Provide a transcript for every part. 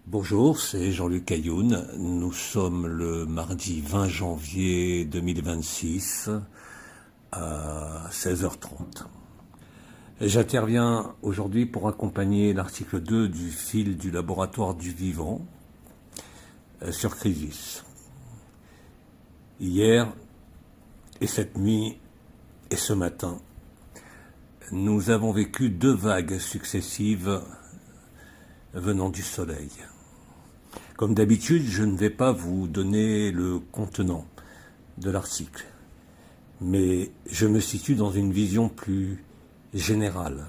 Bonjour, c'est Jean-Luc Ayoun. Nous sommes le mardi 20 janvier 2026 à 16h30. J'interviens aujourd'hui pour accompagner l'article 2 du fil du laboratoire du vivant sur Crisis. Hier et cette nuit et ce matin, nous avons vécu 2 vagues successives venant du soleil. Comme d'habitude, je ne vais pas vous donner le contenant de l'article, mais je me situe dans une vision plus générale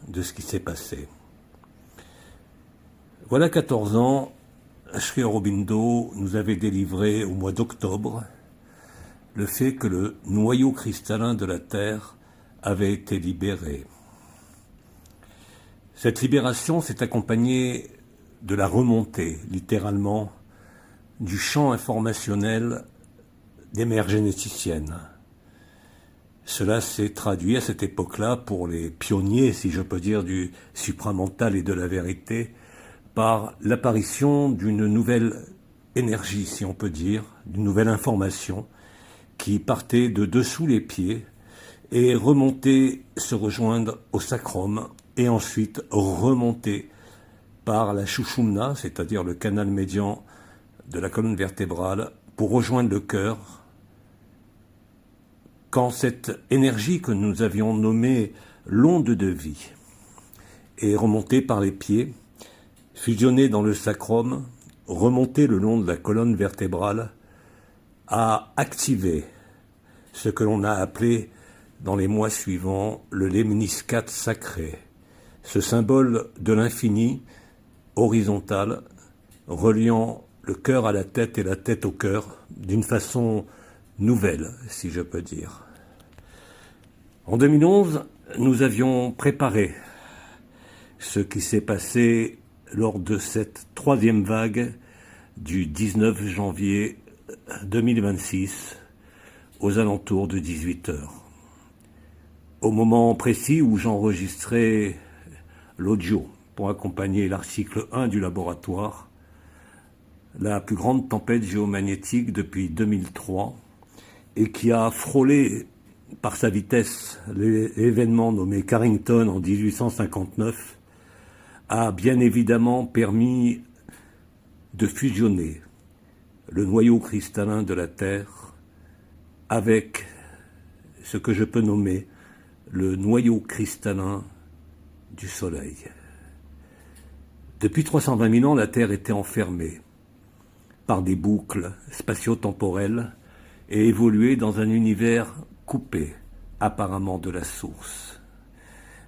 de ce qui s'est passé. Voilà 14 ans, Sri Aurobindo nous avait délivré au mois d'octobre le fait que le noyau cristallin de la Terre avait été libéré. Cette libération s'est accompagnée de la remontée, littéralement, du champ informationnel des mères généticiennes. Cela s'est traduit à cette époque-là, pour les pionniers, si je peux dire, du supramental et de la vérité, par l'apparition d'une nouvelle énergie, si on peut dire, d'une nouvelle information qui partait de dessous les pieds et remontait se rejoindre au sacrum et ensuite remonter par la Shushumna, c'est-à-dire le canal médian de la colonne vertébrale, pour rejoindre le cœur, quand cette énergie que nous avions nommée l'onde de vie est remontée par les pieds, fusionnée dans le sacrum, remontée le long de la colonne vertébrale, a activé ce que l'on a appelé dans les mois suivants le lemniscate sacré, ce symbole de l'infini horizontal reliant le cœur à la tête et la tête au cœur d'une façon nouvelle, si je peux dire. En 2011, nous avions préparé ce qui s'est passé lors de cette 3e vague du 19 janvier 2026 aux alentours de 18h. Au moment précis où j'enregistrais l'audio pour accompagner l'article 1 du laboratoire, la plus grande tempête géomagnétique depuis 2003 et qui a frôlé par sa vitesse l'événement nommé Carrington en 1859 a bien évidemment permis de fusionner le noyau cristallin de la Terre avec ce que je peux nommer le noyau cristallin du Soleil. Depuis 320 000 ans, la Terre était enfermée par des boucles spatio-temporelles et évoluait dans un univers coupé, apparemment de la source.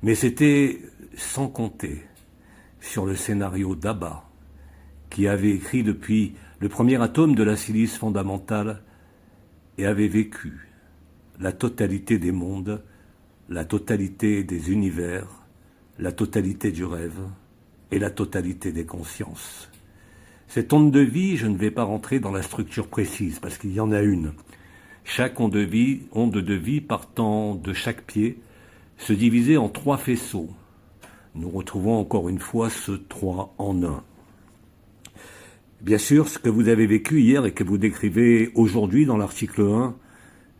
Mais c'était sans compter sur le scénario d'Abba, qui avait écrit depuis le premier atome de la silice fondamentale et avait vécu la totalité des mondes, la totalité des univers, la totalité du rêve et la totalité des consciences. Cette onde de vie, je ne vais pas rentrer dans la structure précise, parce qu'il y en a une. Chaque onde de vie partant de chaque pied, se divisait en 3 faisceaux. Nous retrouvons encore une fois ce 3 en 1. Bien sûr, ce que vous avez vécu hier et que vous décrivez aujourd'hui dans l'article 1,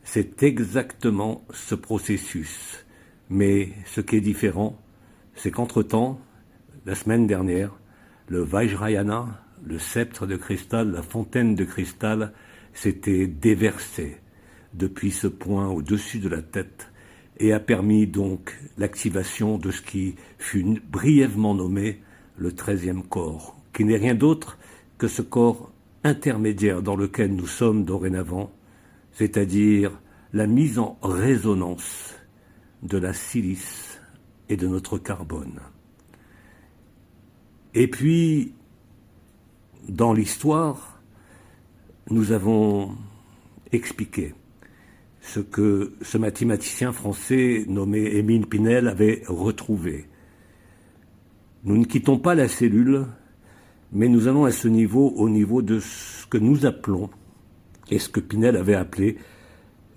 c'est exactement ce processus. Mais ce qui est différent, c'est qu'entre-temps, la semaine dernière, le Vajrayana, le sceptre de cristal, la fontaine de cristal, s'était déversé depuis ce point au-dessus de la tête et a permis donc l'activation de ce qui fut brièvement nommé le 13e corps, qui n'est rien d'autre que ce corps intermédiaire dans lequel nous sommes dorénavant, c'est-à-dire la mise en résonance de la silice et de notre carbone. Et puis, dans l'histoire, nous avons expliqué ce que ce mathématicien français nommé Émile Pinel avait retrouvé. Nous ne quittons pas la cellule, mais nous allons à ce niveau, au niveau de ce que nous appelons, et ce que Pinel avait appelé,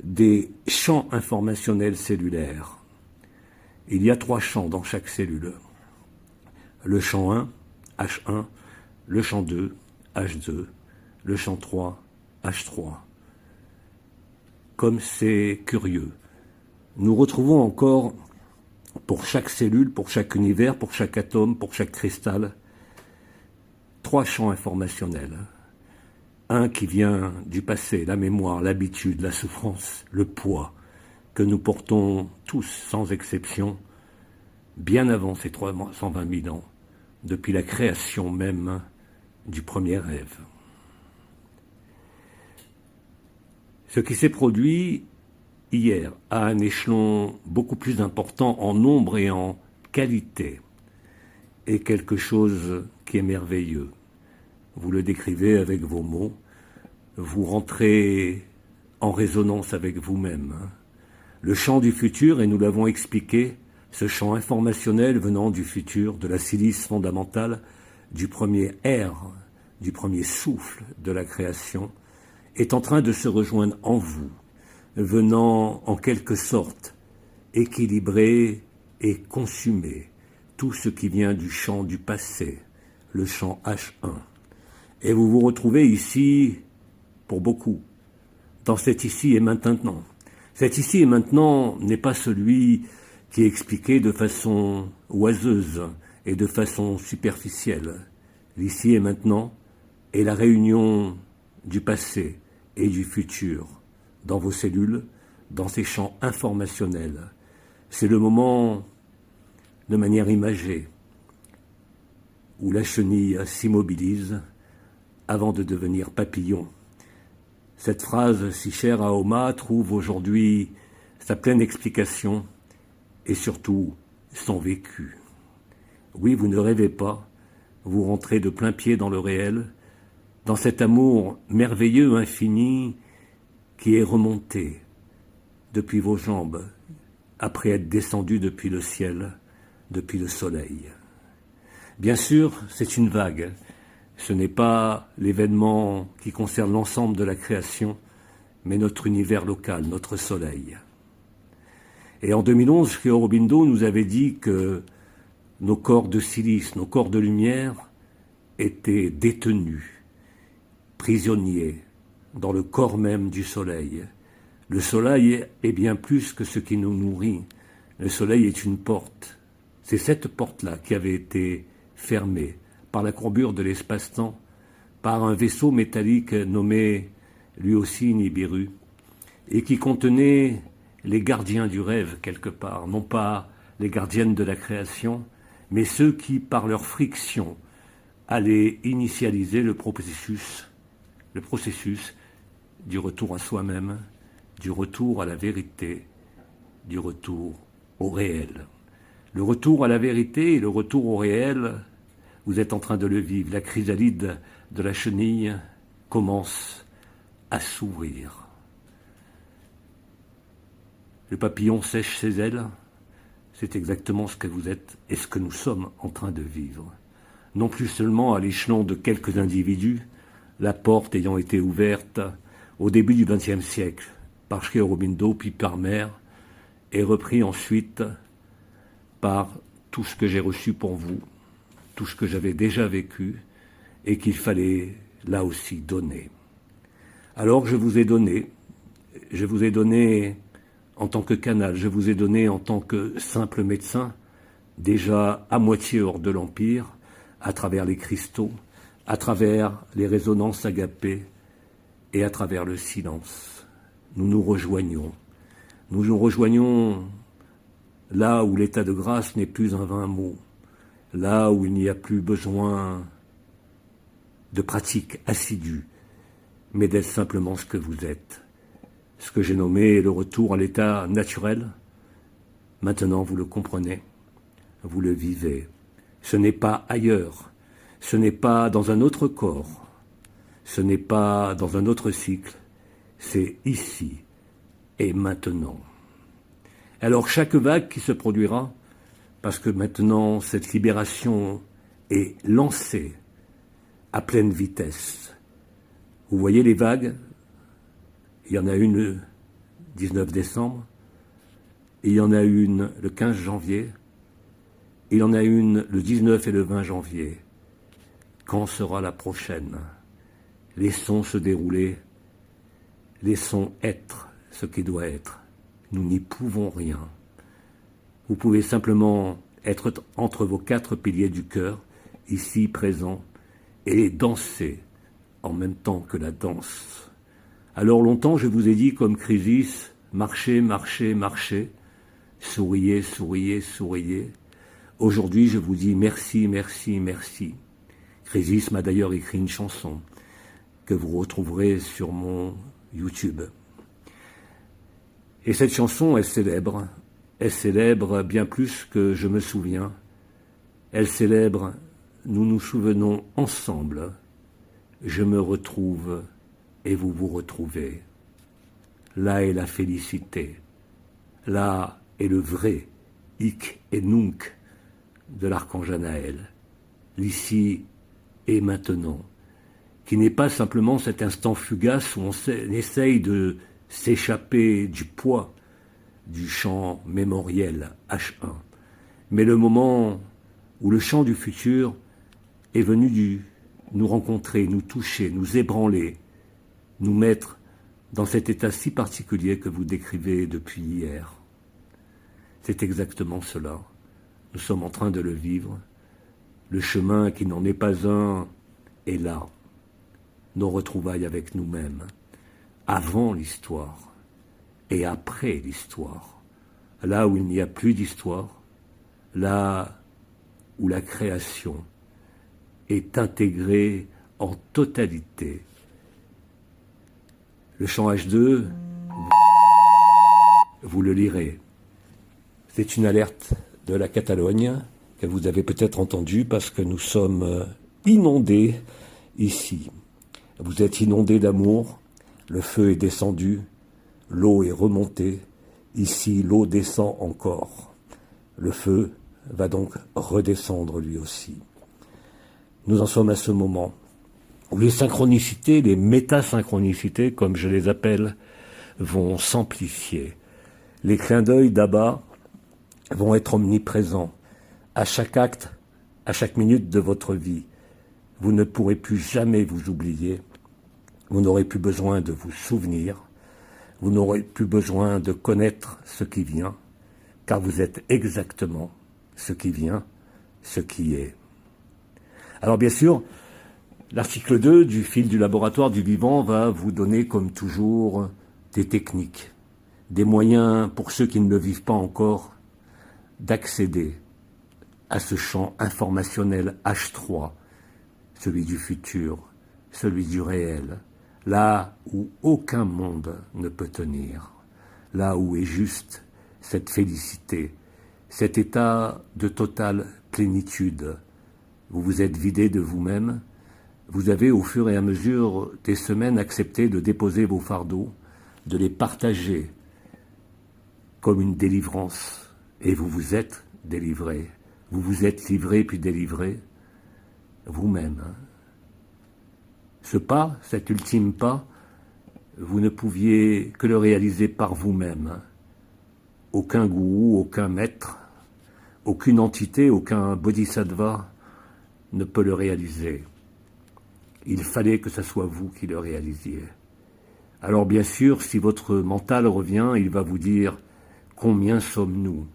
des champs informationnels cellulaires. Il y a 3 champs dans chaque cellule. Le champ 1, H1, le champ 2, H2, le champ 3, H3. Comme c'est curieux. Nous retrouvons encore, pour chaque cellule, pour chaque univers, pour chaque atome, pour chaque cristal, 3 champs informationnels. Un qui vient du passé, la mémoire, l'habitude, la souffrance, le poids, que nous portons tous, sans exception, bien avant ces 320 000 ans, depuis la création même du premier rêve. Ce qui s'est produit hier à un échelon beaucoup plus important en nombre et en qualité est quelque chose qui est merveilleux. Vous le décrivez avec vos mots, vous rentrez en résonance avec vous-même. Le champ du futur, et nous l'avons expliqué, ce champ informationnel venant du futur, de la silice fondamentale, du premier air, du premier souffle de la création, est en train de se rejoindre en vous, venant en quelque sorte équilibrer et consumer tout ce qui vient du champ du passé, le champ H1. Et vous vous retrouvez ici, pour beaucoup, dans cet ici et maintenant. Cet ici et maintenant n'est pas celui qui est expliqué de façon oiseuse et de façon superficielle. L'ici et maintenant est la réunion du passé et du futur dans vos cellules, dans ces champs informationnels. C'est le moment, de manière imagée, où la chenille s'immobilise avant de devenir papillon. Cette phrase si chère à Oma trouve aujourd'hui sa pleine explication et surtout son vécu. Oui, vous ne rêvez pas, vous rentrez de plein pied dans le réel, dans cet amour merveilleux, infini, qui est remonté depuis vos jambes, après être descendu depuis le ciel, depuis le soleil. Bien sûr, c'est une vague. Ce n'est pas l'événement qui concerne l'ensemble de la création, mais notre univers local, notre soleil. Et en 2011, Sri Aurobindo nous avait dit que nos corps de silice, nos corps de lumière étaient détenus, prisonniers, dans le corps même du soleil. Le soleil est bien plus que ce qui nous nourrit. Le soleil est une porte. C'est cette porte-là qui avait été fermée par la courbure de l'espace-temps, par un vaisseau métallique nommé lui aussi Nibiru, et qui contenait les gardiens du rêve quelque part, non pas les gardiennes de la création, mais ceux qui, par leur friction, allaient initialiser le processus du retour à soi-même, du retour à la vérité, du retour au réel. Le retour à la vérité et le retour au réel, vous êtes en train de le vivre. La chrysalide de la chenille commence à s'ouvrir. Le papillon sèche ses ailes. C'est exactement ce que vous êtes et ce que nous sommes en train de vivre. Non plus seulement à l'échelon de quelques individus, la porte ayant été ouverte au début du XXe siècle par Sri Aurobindo, puis par Mère, et repris ensuite par tout ce que j'ai reçu pour vous, tout ce que j'avais déjà vécu et qu'il fallait là aussi donner. Alors je vous ai donné en tant que canal, je vous ai donné en tant que simple médecin, déjà à moitié hors de l'Empire, à travers les cristaux, à travers les résonances agapées et à travers le silence. Nous nous rejoignons. Nous nous rejoignons là où l'état de grâce n'est plus un vain mot, là où il n'y a plus besoin de pratique assidue, mais d'être simplement ce que vous êtes. Ce que j'ai nommé le retour à l'état naturel. Maintenant, vous le comprenez, vous le vivez. Ce n'est pas ailleurs, ce n'est pas dans un autre corps, ce n'est pas dans un autre cycle, c'est ici et maintenant. Alors chaque vague qui se produira, parce que maintenant cette libération est lancée à pleine vitesse. Vous voyez les vagues? Il y en a une le 19 décembre, il y en a une le 15 janvier, il y en a une le 19 et le 20 janvier. Quand sera la prochaine? Laissons se dérouler, laissons être ce qui doit être. Nous n'y pouvons rien. Vous pouvez simplement être entre vos 4 piliers du cœur, ici présent, et danser en même temps que la danse. Alors longtemps je vous ai dit comme Chrysis, marchez, marchez, marchez, souriez, souriez, souriez. Aujourd'hui je vous dis merci, merci, merci. Chrysis m'a d'ailleurs écrit une chanson que vous retrouverez sur mon YouTube. Et cette chanson est célèbre. Elle célèbre bien plus que je me souviens. Elle célèbre, nous nous souvenons ensemble. Je me retrouve et vous vous retrouvez. Là est la félicité. Là est le vrai hic et nunc de l'archange Anaël. L'ici et maintenant, qui n'est pas simplement cet instant fugace où on essaye de s'échapper du poids du chant mémoriel H1, mais le moment où le chant du futur est venu nous rencontrer, nous toucher, nous ébranler, nous mettre dans cet état si particulier que vous décrivez depuis hier. C'est exactement cela. Nous sommes en train de le vivre. Le chemin qui n'en est pas un est là. Nos retrouvailles avec nous-mêmes, avant l'histoire et après l'histoire, là où il n'y a plus d'histoire, là où la création est intégrée en totalité. Le chant H2, vous le lirez. C'est une alerte de la Catalogne que vous avez peut-être entendue parce que nous sommes inondés ici. Vous êtes inondés d'amour, le feu est descendu, l'eau est remontée, ici l'eau descend encore. Le feu va donc redescendre lui aussi. Nous en sommes à ce moment où les synchronicités, les métasynchronicités, comme je les appelle, vont s'amplifier. Les clins d'œil d'Abba vont être omniprésents. À chaque acte, à chaque minute de votre vie, vous ne pourrez plus jamais vous oublier. Vous n'aurez plus besoin de vous souvenir. Vous n'aurez plus besoin de connaître ce qui vient, car vous êtes exactement ce qui vient, ce qui est. Alors bien sûr, l'article 2 du fil du laboratoire du vivant va vous donner, comme toujours, des techniques, des moyens pour ceux qui ne le vivent pas encore, d'accéder à ce champ informationnel H3, celui du futur, celui du réel, là où aucun monde ne peut tenir, là où est juste cette félicité, cet état de totale plénitude. Vous vous êtes vidé de vous-même, vous avez au fur et à mesure des semaines accepté de déposer vos fardeaux, de les partager comme une délivrance, et vous vous êtes délivré, vous vous êtes livré puis délivré vous-même. Ce pas, cet ultime pas, vous ne pouviez que le réaliser par vous-même. Aucun gourou, aucun maître, aucune entité, aucun bodhisattva ne peut le réaliser. Il fallait que ce soit vous qui le réalisiez. Alors bien sûr, si votre mental revient, il va vous dire « Combien sommes-nous »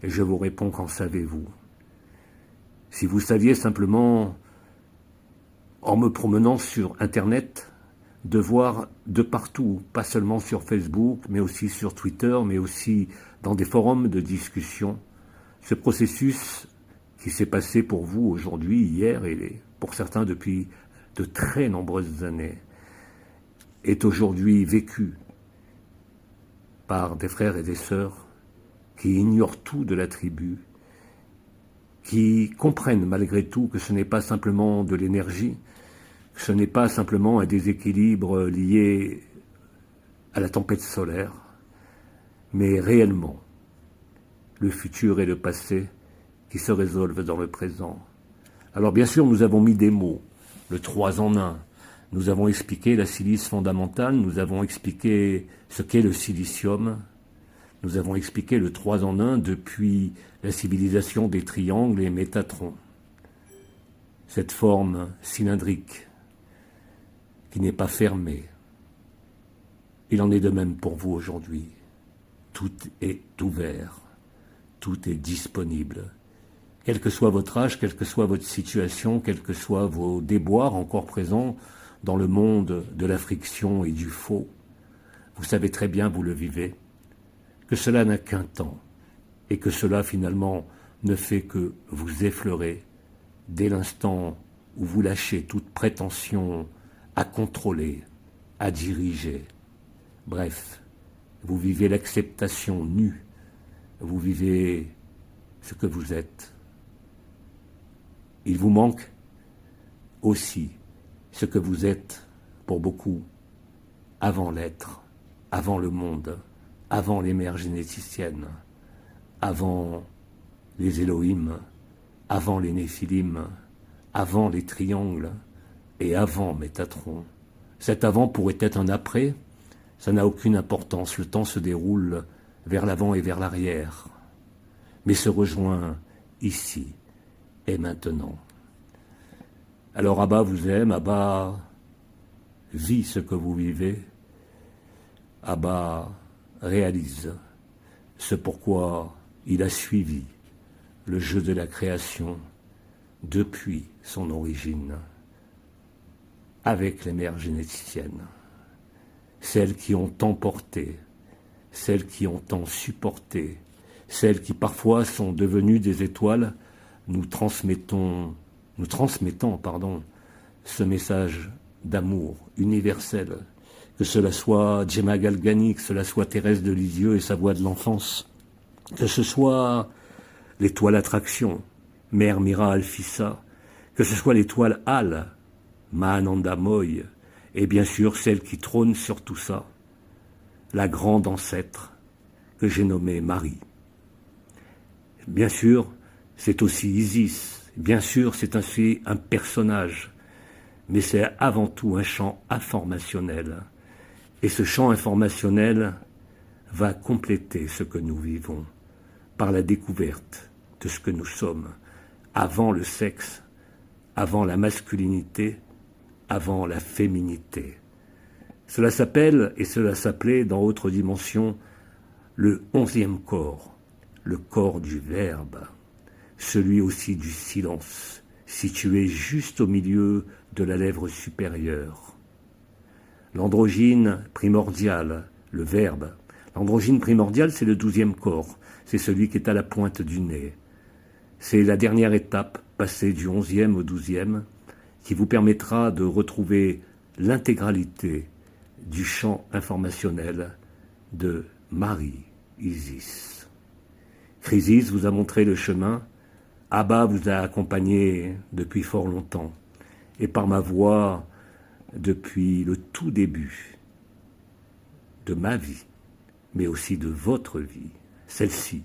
Et je vous réponds « Qu'en savez-vous » Si vous saviez simplement, en me promenant sur Internet, de voir de partout, pas seulement sur Facebook, mais aussi sur Twitter, mais aussi dans des forums de discussion, ce processus qui s'est passé pour vous aujourd'hui, hier, et pour certains depuis de très nombreuses années, est aujourd'hui vécu par des frères et des sœurs qui ignorent tout de la tribu, qui comprennent malgré tout que ce n'est pas simplement de l'énergie, que ce n'est pas simplement un déséquilibre lié à la tempête solaire, mais réellement le futur et le passé qui se résolvent dans le présent. Alors bien sûr, nous avons mis des mots, le 3 en 1, nous avons expliqué la silice fondamentale, nous avons expliqué ce qu'est le silicium, nous avons expliqué le 3 en 1 depuis la civilisation des triangles et Métatron. cette forme cylindrique qui n'est pas fermée. Il en est de même pour vous aujourd'hui. Tout est ouvert, tout est disponible. Quel que soit votre âge, quelle que soit votre situation, quels que soient vos déboires encore présents dans le monde de la friction et du faux, vous savez très bien, vous le vivez, que cela n'a qu'un temps et que cela finalement ne fait que vous effleurer dès l'instant où vous lâchez toute prétention à contrôler, à diriger. Bref, vous vivez l'acceptation nue, vous vivez ce que vous êtes. Il vous manque aussi ce que vous êtes pour beaucoup avant l'être, avant le monde, avant les mères généticiennes, avant les Elohim, avant les Néphilim, avant les triangles et avant Métatron. Cet avant pourrait être un après, ça n'a aucune importance, le temps se déroule vers l'avant et vers l'arrière, mais se rejoint ici et maintenant. Alors Abba vous aime, Abba vit ce que vous vivez, Abba réalise ce pourquoi il a suivi le jeu de la création depuis son origine, avec les mères généticiennes, celles qui ont tant porté, celles qui ont tant supporté, celles qui parfois sont devenues des étoiles, nous transmettant, ce message d'amour universel, que cela soit Gemma Galgani, que cela soit Thérèse de Lisieux et sa voix de l'enfance, que ce soit l'étoile Attraction, Mère Mira Alfissa, que ce soit l'étoile Al, Mahananda Moy, et bien sûr celle qui trône sur tout ça, la grande ancêtre que j'ai nommée Marie. Bien sûr, c'est aussi Isis, bien sûr c'est aussi un personnage, mais c'est avant tout un champ informationnel. Et ce champ informationnel va compléter ce que nous vivons par la découverte de ce que nous sommes, avant le sexe, avant la masculinité, avant la féminité. Cela s'appelle, et cela s'appelait dans Autre Dimension, le 11e corps, le corps du Verbe, celui aussi du silence, situé juste au milieu de la lèvre supérieure. L'androgyne primordial, le Verbe. L'androgyne primordial, c'est le 12e corps, c'est celui qui est à la pointe du nez. C'est la dernière étape, passée du 11e au 12e, qui vous permettra de retrouver l'intégralité du champ informationnel de Marie Isis. Chrysis vous a montré le chemin, Abba vous a accompagné depuis fort longtemps, et par ma voix depuis le tout début de ma vie, mais aussi de votre vie, celle-ci,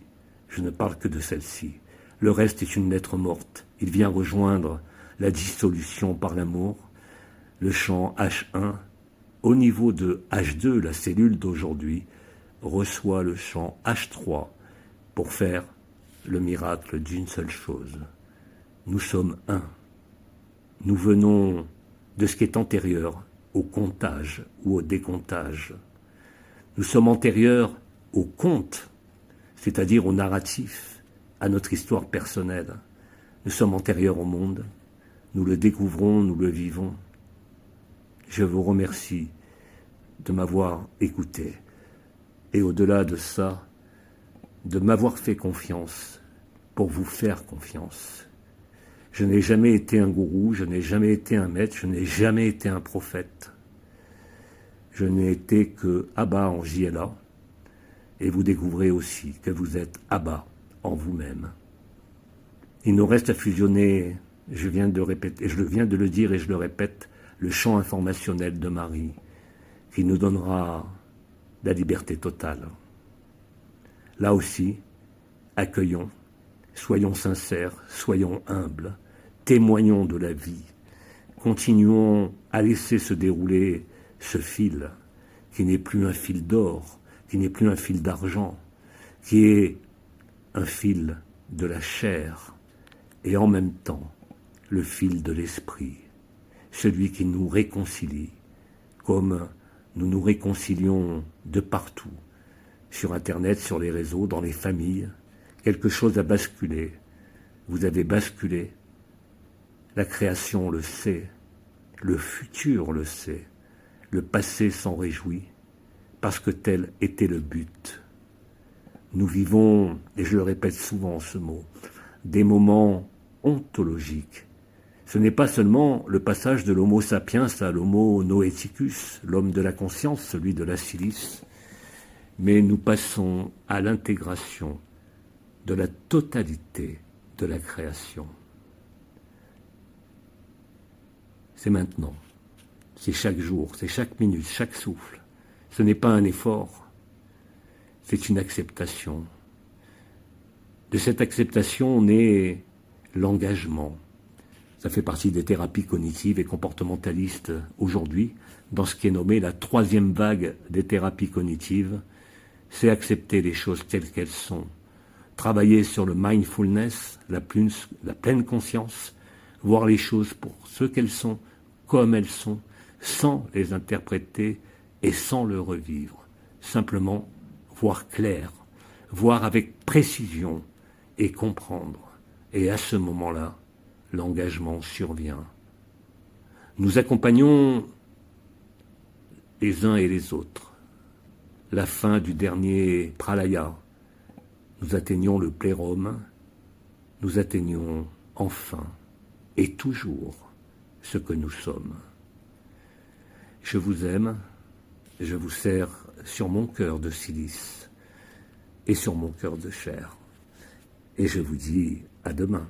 je ne parle que de celle-ci. Le reste est une lettre morte, il vient rejoindre la dissolution par l'amour, le champ H1, au niveau de H2, la cellule d'aujourd'hui, reçoit le champ H3 pour faire le miracle d'une seule chose. Nous sommes un. Nous venons de ce qui est antérieur au comptage ou au décomptage. Nous sommes antérieurs au conte, c'est-à-dire au narratif, à notre histoire personnelle. Nous sommes antérieurs au monde, nous le découvrons, nous le vivons. Je vous remercie de m'avoir écouté et au-delà de ça, de m'avoir fait confiance pour vous faire confiance. Je n'ai jamais été un gourou, je n'ai jamais été un maître, je n'ai jamais été un prophète. Je n'ai été que Abba en JLA, et vous découvrez aussi que vous êtes Abba en vous-même. Il nous reste à fusionner, je viens de le dire et je le répète, le champ informationnel de Marie, qui nous donnera la liberté totale. Là aussi, accueillons, soyons sincères, soyons humbles, témoignons de la vie, continuons à laisser se dérouler ce fil, qui n'est plus un fil d'or, qui n'est plus un fil d'argent, qui est un fil de la chair, et en même temps le fil de l'esprit, celui qui nous réconcilie, comme nous nous réconcilions de partout, sur Internet, sur les réseaux, dans les familles. Quelque chose a basculé. Vous avez basculé. La création le sait, le futur le sait, le passé s'en réjouit, parce que tel était le but. Nous vivons, et je le répète souvent ce mot, des moments ontologiques. Ce n'est pas seulement le passage de l'homo sapiens à l'homo noeticus, l'homme de la conscience, celui de la silice, mais nous passons à l'intégration de la totalité de la création. C'est maintenant, c'est chaque jour, c'est chaque minute, chaque souffle. Ce n'est pas un effort, c'est une acceptation. De cette acceptation naît l'engagement. Ça fait partie des thérapies cognitives et comportementalistes aujourd'hui, dans ce qui est nommé la troisième vague des thérapies cognitives. C'est accepter les choses telles qu'elles sont, travailler sur le mindfulness, la pleine conscience, voir les choses pour ce qu'elles sont, comme elles sont, sans les interpréter et sans le revivre. Simplement voir clair, voir avec précision et comprendre. Et à ce moment-là, l'engagement survient. Nous accompagnons les uns et les autres. La fin du dernier pralaya, nous atteignons le plérum, nous atteignons enfin et toujours ce que nous sommes. Je vous aime, je vous serre sur mon cœur de silice et sur mon cœur de chair. Et je vous dis à demain.